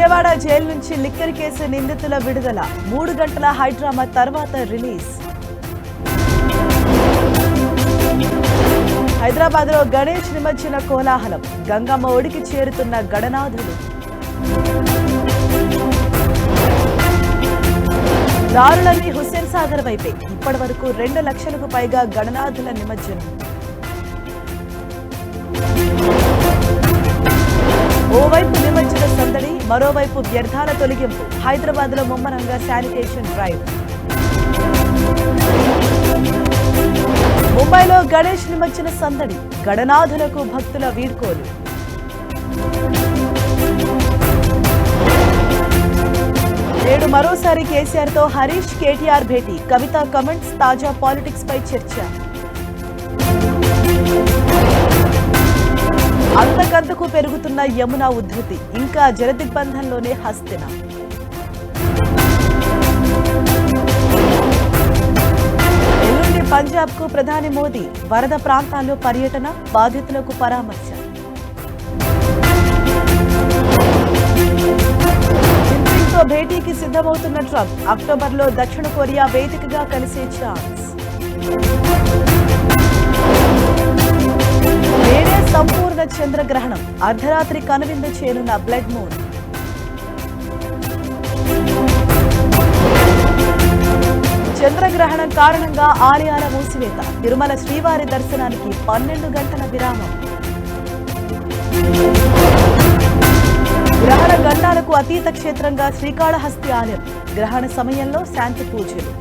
Vijayawada jail నుంచి liquor case నిందితుల విడుదల 3 గంటల హైడ్రామా తర్వాత రిలీజ్. హైదరాబాద్ లో గణేష్ నిమజ్జన కోలాహలం, గంగమ్మ ఒడికి చేరుతున్న గణనాథులు. దారులన్నీ హుస్సేన్ సాగర్ వైపే, ఇప్పటి వరకు 2 లక్షలకు పైగా గణనాథుల నిమజ్జనం. ఓవైపు నిమజ్జన సందడి, మరోవైపు వ్యర్థాల తొలగింపు. హైదరాబాద్ లో ముమ్మరంగా శానిటేషన్ డ్రైవ్. ముంబైలో గణేష్ నిమజ్జన సందడి, గణనాథులకు భక్తుల వీడ్కోలు. నేడు మరోసారి కేసీఆర్ తో హరీష్, కేటీఆర్ భేటీ. కవిత కమెంట్స్, తాజా పాలిటిక్స్ పై చర్చ. అంతకంతకు పెరుగుతున్న యమునా ఉద్ధృతి, ఇంకా జలదిగ్బంధంలోనే హస్తిన. ఎల్లుండి పంజాబ్ కు ప్రధాని మోదీ, వరద ప్రాంతాల్లో పర్యటన, బాధితులకు పరామర్శ. జిన్పింగ్తో భేటీకి సిద్ధమవుతున్న ట్రంప్, అక్టోబర్లో దక్షిణ కొరియా వేదికగా కలిసే ఛాన్స్. నేడే సంపూర్ణ చంద్రగ్రహణం, అర్ధరాత్రి కనువిందు చేరున్న బ్లడ్ మూన్. చంద్రగ్రహణం కారణంగా ఆలయాల మూసివేత, తిరుమల శ్రీవారి దర్శనానికి 12 గంటల విరామం. గ్రహణ గండాలకు అతీత క్షేత్రంగా శ్రీకాళహస్తి ఆలయం, గ్రహణ సమయంలో శాంతి పూజలు.